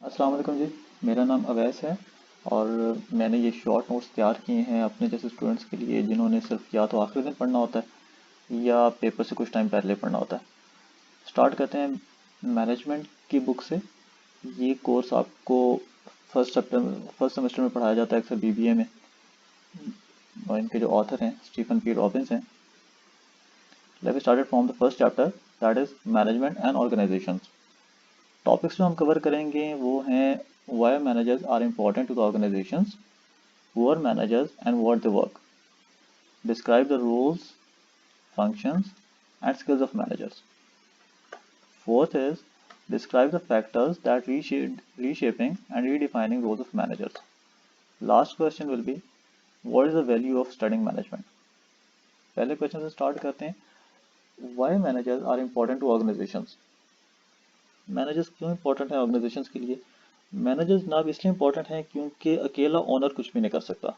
अस्सलाम वालेकुम जी। मेरा नाम अवैस है और मैंने ये शॉर्ट नोट्स तैयार किए हैं अपने जैसे स्टूडेंट्स के लिए जिन्होंने सिर्फ या तो आखिरी दिन पढ़ना होता है या पेपर से कुछ टाइम पहले पढ़ना होता है। स्टार्ट करते हैं मैनेजमेंट की बुक से। ये कोर्स आपको फर्स्ट सेमेस्टर में पढ़ाया जाता है अक्सर बीबीए में, और इनके जो ऑथर हैं स्टीफन पी रॉबिन्स हैं। Let's started from the first chapter, that is management and organisation. Topics जो हम कवर करेंगे वो हैं why managers are important to the organisations, who are managers and what they work. Describe the roles, functions, and skills of managers. Fourth is describe the factors that reshaping and redefining roles of managers. Last question will be what is the value of studying management. पहले question से start करते हैं। Why managers are important to organizations? Managers क्यों important है organisations के लिए? Managers जनाब इसलिए इंपॉर्टेंट हैं क्योंकि अकेला ओनर कुछ भी नहीं कर सकता।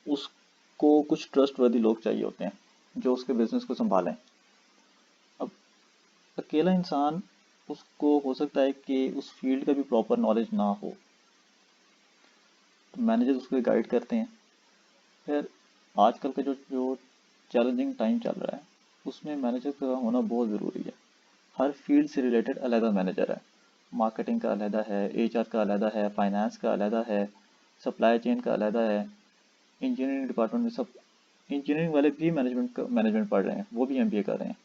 उसको कुछ ट्रस्टवर्दी लोग चाहिए होते हैं जो उसके बिजनेस को संभालें। अब अकेला इंसान, उसको हो सकता है कि उस फील्ड का भी प्रॉपर नॉलेज ना हो, तो मैनेजर्स उसको गाइड करते हैं। फिर आजकल का जो जो चैलेंजिंग टाइम चल रहा है उसमें मैनेजर का होना बहुत ज़रूरी है। हर फील्ड से रिलेटेड अलग मैनेजर है। मार्केटिंग का अलहदा है, एचआर का अलहदा है, फाइनेंस का अलहदा है, सप्लाई चेन का अलहदा है। इंजीनियरिंग डिपार्टमेंट में सब इंजीनियरिंग वाले भी मैनेजमेंट पढ़ रहे हैं, वो भी एमबीए कर रहे हैं।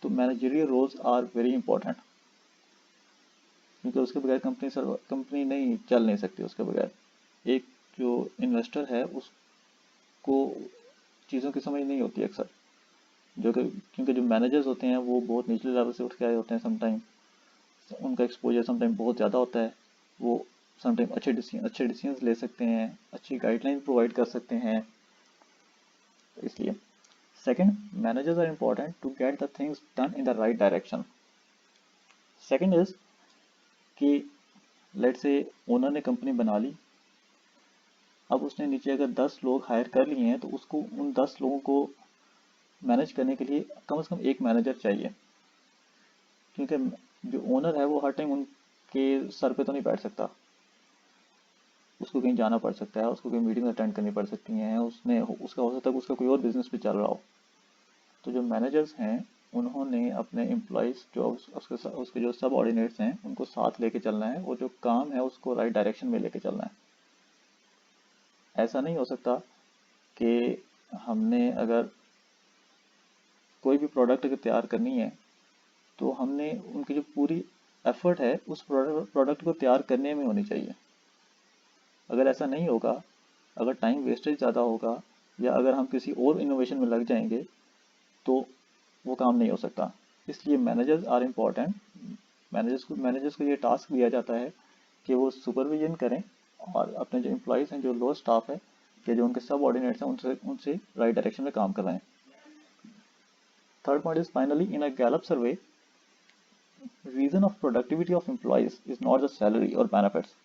तो managerial roles are very important, क्योंकि उसके बगैर कंपनी नहीं चल नहीं सकती उसके बगैर। एक जो इन्वेस्टर है उसको चीज़ों की समझ नहीं होती अक्सर, जो कि क्योंकि जो मैनेजर्स होते हैं वो बहुत निचले लेवल से उठ के आए होते हैं। समटाइम उनका एक्सपोजर समटाइम बहुत ज़्यादा होता है। वो समटाइम अच्छे डिसीजंस ले सकते हैं, अच्छी गाइडलाइन प्रोवाइड कर सकते हैं। इसलिए second, managers are important to get the things done in the right direction. Second is कि लेट से ओनर ने कंपनी बना ली, अब उसने नीचे अगर 10 लोग हायर कर लिए हैं तो उसको उन 10 लोगों को मैनेज करने के लिए कम से कम एक मैनेजर चाहिए, क्योंकि जो ओनर है वो हर टाइम उनके सर पे तो नहीं बैठ सकता। उसको कहीं जाना पड़ सकता है, उसको कहीं मीटिंग अटेंड करनी पड़ सकती हैं, उसका हो सकता है उसका कोई और बिजनेस भी चल रहा हो। तो जो मैनेजर्स हैं उन्होंने अपने एम्प्लॉयज़ जो उसके जो सब ऑर्डिनेट्स हैं उनको साथ लेके चलना है, और जो काम है उसको राइट डायरेक्शन में लेके चलना है। ऐसा नहीं हो सकता कि हमने अगर कोई भी प्रोडक्ट अगर तैयार करनी है तो हमने उनकी जो पूरी एफर्ट है उस प्रोडक्ट को तैयार करने में होनी चाहिए। अगर ऐसा नहीं होगा, अगर टाइम वेस्टेज ज़्यादा होगा या अगर हम किसी और इनोवेशन में लग जाएंगे तो वो काम नहीं हो सकता। इसलिए मैनेजर्स आर इम्पॉर्टेंट। मैनेजर्स को ये टास्क दिया जाता है कि वो सुपरविजन करें और अपने जो एम्प्लॉयज़ हैं, जो लोअर स्टाफ है या जो उनके सब ऑर्डिनेट्स हैं, उनसे उनसे राइट डायरेक्शन में काम कराएं। Third point is finally in a Gallup survey, reason of productivity of employees is not the salary और benefits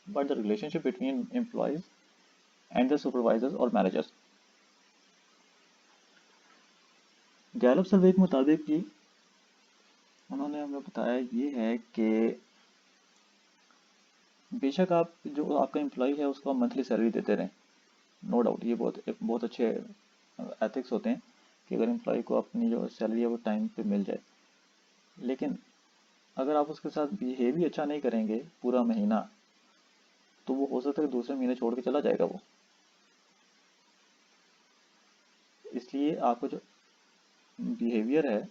but the relationship between employees and the supervisors और मैनेजर्स। गैलप सर्वे के मुताबिक जी उन्होंने हमें बताया ये है कि बेशक आप जो आपका एम्प्लॉय है उसको आप मंथली सैलरी देते रहें, नो डाउट ये बहुत अच्छे एथिक्स होते हैं कि अगर एम्प्लॉय को अपनी जो सैलरी है वो टाइम पे मिल जाए। लेकिन अगर आप उसके साथ बिहेव ही अच्छा नहीं करेंगे पूरा महीना, तो वो हो सकता है कि दूसरे महीने छोड़ के चला जाएगा वो। इसलिए आपका जो बिहेवियर है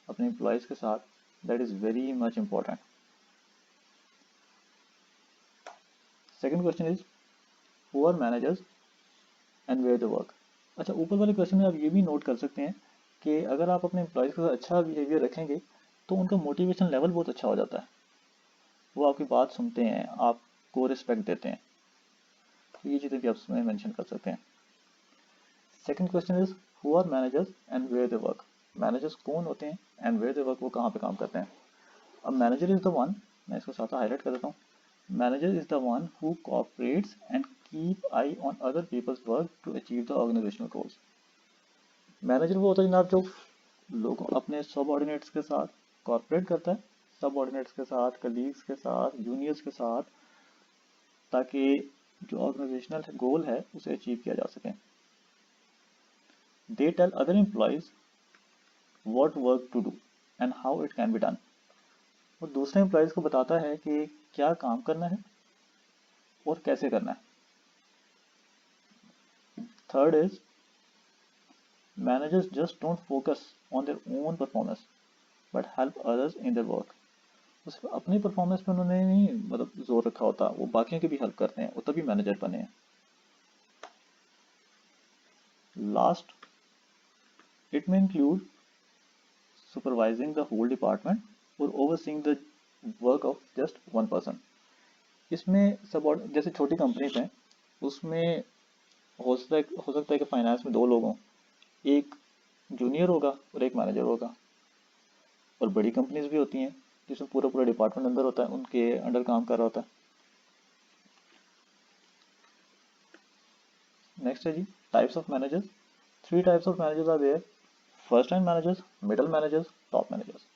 अपने एम्प्लॉयज़ के साथ, that is very much important. Second question is who are managers and where the work. अच्छा, ऊपर वाले क्वेश्चन में आप ये भी नोट कर सकते हैं कि अगर आप अपने एम्प्लॉयज़ के साथ अच्छा बिहेवियर रखेंगे तो उनका मोटिवेशन लेवल बहुत अच्छा हो जाता है, वो आपकी बात सुनते हैं, आपको रिस्पेक्ट देते हैं। तो ये चीज़ें भी आप उसमें मेंशन कर सकते हैं। Second question is who are managers and where they work. Managers कौन होते हैं एंड वेयर दे वर्क, वो कहाँ पे काम करते हैं। अब मैनेजर इज द वन, मैं इसको साथ हाईलाइट कर देता हूँ। Manager is the one who cooperates and keep eye on other peoples work to achieve the organisational goals. Manager वो होता है जनाब जो लोग अपने सबऑर्डिनेट्स के साथ कोऑपरेट करता है सबऑर्डिनेट्स के साथ, कलीग्स के साथ, जूनियर्स के साथ, ताकि जो ऑर्गेनाइजेशनल गोल है उसे अचीव किया जा सके। They tell other employees what work to do and how it can be done. वो दूसरे एम्प्लॉयज को बताता है कि क्या काम करना है और कैसे करना है। Third is managers just don't focus on their own performance but help others in their work। उस अपनी परफॉर्मेंस पे उन्होंने नहीं मतलब जोर रखा होता, वो बाकियों की भी हेल्प करते हैं, वो तभी मैनेजर बने हैं। Last, it may include supervising the whole department और overseeing the work of just one person. इसमें सब जैसे छोटी कंपनीज हैं उसमें हो सकता है कि फाइनेंस में 2 लोग हों, एक जूनियर होगा और एक मैनेजर होगा। और बड़ी कंपनीज भी होती हैं जिसमें पूरा पूरा डिपार्टमेंट अंदर होता है, उनके अंडर काम कर रहा होता है। नेक्स्ट है जी types of managers. 3 types of managers are there, first time managers, middle managers, top managers.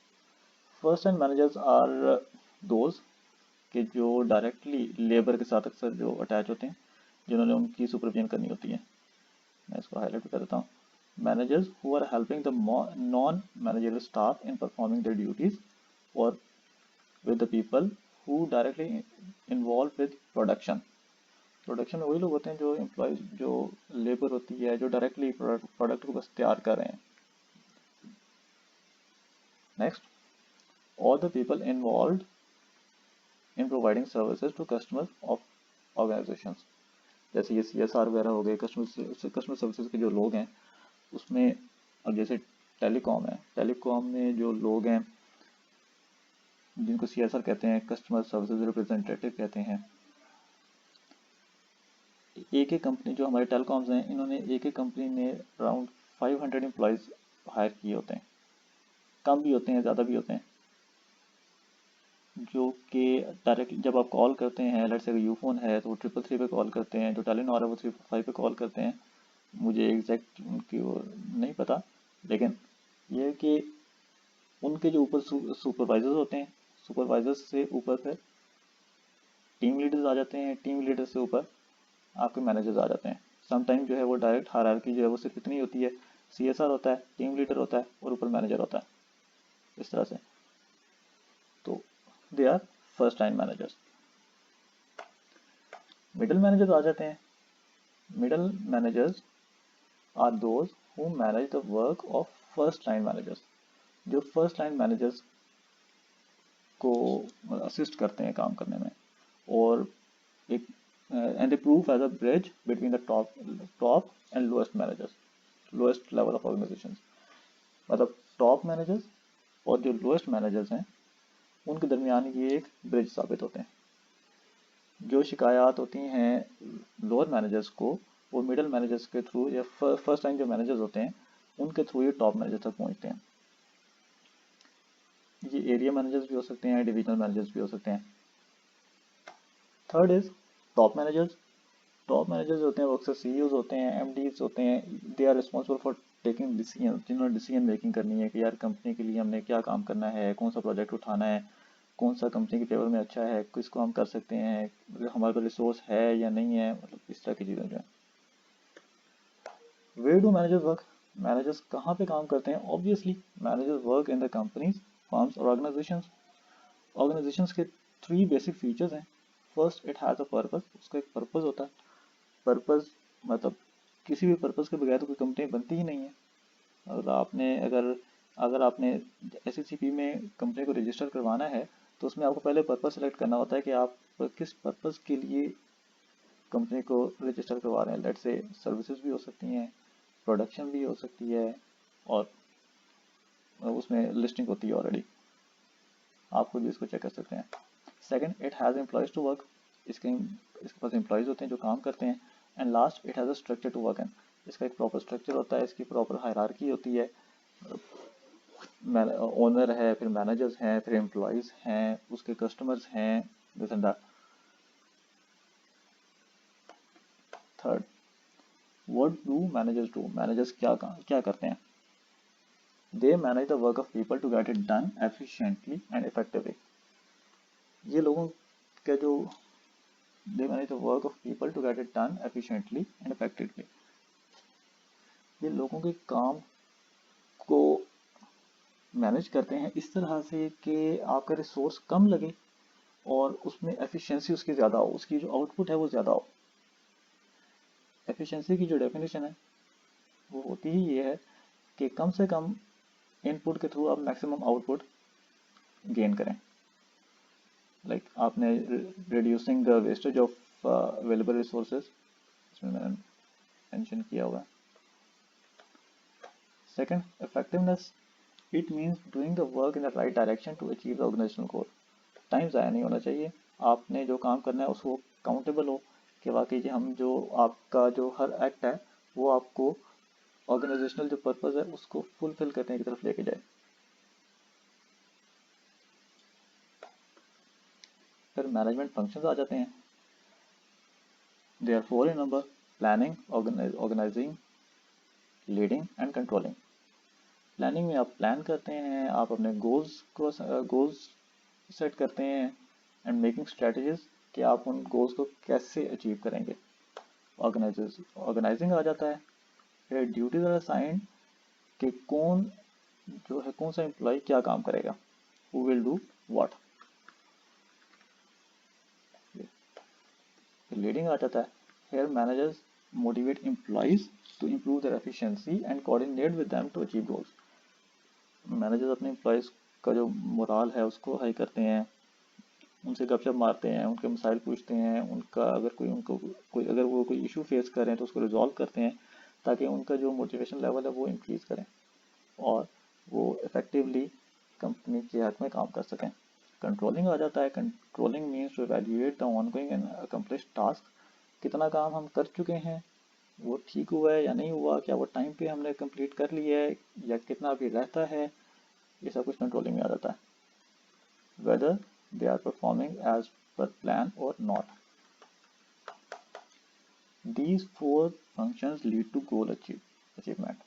First time managers are those कि जो डायरेक्टली लेबर के साथ अक्सर जो अटैच होते हैं, जिन्होंने उनकी सुपरविजन करनी होती है। मैं इसको हाईलाइट कर देता हूँ। Managers who are helping the non managerial staff in performing their duties और with the people who directly involved with production। Production में वही लोग होते हैं जो एम्प्लॉयज, जो लेबर होती है, जो डायरेक्टली प्रोडक्ट को बस तैयार कर रहे हैं। Next, all the people involve in providing services to customers of organisations. जैसे ये CSR वगैरह हो गए, कस्टमर सर्विसेज के जो लोग हैं उसमें। अब जैसे टेलीकॉम है, टेलीकॉम में जो लोग हैं जिनको CSR कहते हैं, कस्टमर सर्विसेज रिप्रेजेंटेटिव कहते हैं। एक एक कंपनी, जो हमारे टेलीकॉम्स हैं, इन्होंने एक कंपनी ने अराउंड 500 एम्प्लॉयज़ हायर किए होते हैं, कम भी होते हैं ज़्यादा भी होते हैं, जो कि डायरेक्ट जब आप कॉल करते हैं, लेट्स से यूफोन है तो वो 333 पे कॉल करते हैं, जो टेलीनॉर है वो 345 पे कॉल करते हैं। मुझे एग्जैक्ट उनकी वो नहीं पता, लेकिन ये है कि उनके जो ऊपर सुपरवाइजर्स होते हैं, सुपरवाइजर्स से ऊपर फिर टीम लीडर्स आ जाते हैं, टीम लीडर्स से ऊपर आपके मैनेजर्स आ जाते हैं। समटाइम जो है वो डायरेक्ट हायरार्की जो है वो सिर्फ इतनी होती है, CSR होता है, टीम लीडर होता है और ऊपर मैनेजर होता है, इस तरह से। तो they are first time managers. Middle managers आ जाते हैं। Middle managers are those who manage the work of first line managers, जो फर्स्ट लाइन मैनेजर्स को असिस्ट करते हैं काम करने में, और एक and they prove as a bridge between the top and lowest managers, lowest level of organizations। मतलब टॉप मैनेजर्स और जो लोएस्ट मैनेजर्स हैं उनके दरमियान ये एक ब्रिज साबित होते हैं। जो शिकायत होती हैं लोअर मैनेजर्स को, वो मिडिल मैनेजर्स के थ्रू या फर्स्ट टाइम जो मैनेजर्स होते हैं उनके थ्रू ये टॉप मैनेजर तक पहुंचते हैं। ये एरिया मैनेजर्स भी हो सकते हैं, डिविजनल मैनेजर्स भी हो सकते हैं। Third is top managers. Top managers होते हैं वो अक्सर CEOs होते हैं, MDs होते हैं। They are responsible for taking decision, जिन्होंने डिसीजन मेकिंग करनी है कि यार कंपनी के लिए हमने क्या काम करना है, कौन सा प्रोजेक्ट उठाना है, कौन सा कंपनी के फेवर में अच्छा है, किसको हम कर सकते हैं, हमारे पास रिसोर्स है या नहीं है, मतलब इस तरह की चीज़ें जो है। Where do managers work? Managers कहाँ पे काम करते हैं? Obviously managers work in the companies, firms और ऑर्गेनाइजेशंस। ऑर्गेनाइजेशंस के 3 बेसिक फीचर्स हैं। First, it has a purpose, उसका एक पर्पस होता है। पर्पस मतलब किसी भी पर्पस के बगैर तो कोई कंपनी बनती ही नहीं है। अगर आपने SECP में कंपनी को रजिस्टर करवाना है तो उसमें आपको पहले पर्पस सेलेक्ट करना होता है कि आप किस पर्पस के लिए कंपनी को रजिस्टर करवा रहे हैं। लेट्स से सर्विसेज भी हो सकती हैं, प्रोडक्शन भी हो सकती है, और उसमें लिस्टिंग होती है ऑलरेडी, आप खुद भी इसको चेक कर सकते हैं। Second, it has employees to work, इसके पास एम्प्लॉयज़ होते हैं जो काम करते हैं। And last, it has a structure to work in, इसका एक प्रॉपर स्ट्रक्चर होता है, इसकी प्रॉपर हायरार्की होती है। ओनर है, फिर मैनेजर्स हैं, फिर एम्प्लॉयज़ हैं, उसके कस्टमर्स हैं, this and that. Third, what do managers do? Managers क्या करते हैं? They manage the work of people to get it done efficiently and effectively. ये लोगों का जो they manage the work of people to get it done efficiently and effectively, ये लोगों के काम को मैनेज करते हैं इस तरह से कि आपका रिसोर्स कम लगे और उसमें एफिशिएंसी उसकी ज़्यादा हो, उसकी जो आउटपुट है वो ज़्यादा हो। एफिशिएंसी की जो डेफिनेशन है वो होती ही ये है कि कम से कम इनपुट के थ्रू आप मैक्सिमम आउटपुट गेन करें। लाइक आपने reducing the wastage of available resources, इसमें मैंने मेंशन किया हुआ है। Second, effectiveness, it means doing the work in the right direction to achieve the organisational goal. Time ज़ाया नहीं होना चाहिए, आपने जो काम करना है उसको काउंटेबल हो कि वाकई हम जो आपका जो हर एक्ट है वो आपको ऑर्गेनाइजेशनल जो पर्पस है उसको फुलफिल करने की तरफ लेके जाए। फिर मैनेजमेंट फंक्शंस आ जाते हैं। They are 4 in number: planning, organising, leading and controlling. Planning में आप प्लान करते हैं, आप अपने गोल्स सेट करते हैं एंड मेकिंग स्ट्रेटजीज कि आप उन गोल्स को कैसे अचीव करेंगे। ऑर्गेनाइजिंग आ जाता है, फिर ड्यूटीज आर असाइंड कि कौन जो है कौन सा एम्प्लॉय क्या काम करेगा, who will do what. Leading आ जाता है, here managers motivate employees to improve their efficiency and coordinate with them to achieve goals। Managers अपने एम्प्लॉयज़ का जो मोराल है उसको हाई करते हैं, उनसे गपशप मारते हैं, उनके मसाइल पूछते हैं, उनका अगर कोई उनको कोई अगर वो कोई इशू फेस कर रहे हैं तो उसको रिजॉल्व करते हैं ताकि उनका जो मोटिवेशन लेवल है वो इंक्रीज़ करें और वो इफ़ेक्टिवली कंपनी के हक में काम कर सकें। कंट्रोलिंग आ जाता है, controlling means to evaluate the ongoing and accomplished task. कितना काम हम कर चुके हैं, वो ठीक हुआ है या नहीं हुआ, क्या वो टाइम पे हमने कंप्लीट कर लिया है या कितना अभी रहता है, ये सब कुछ कंट्रोलिंग में आ जाता है। whether they are performing as per plan or not. These 4 functions lead to goal achievement.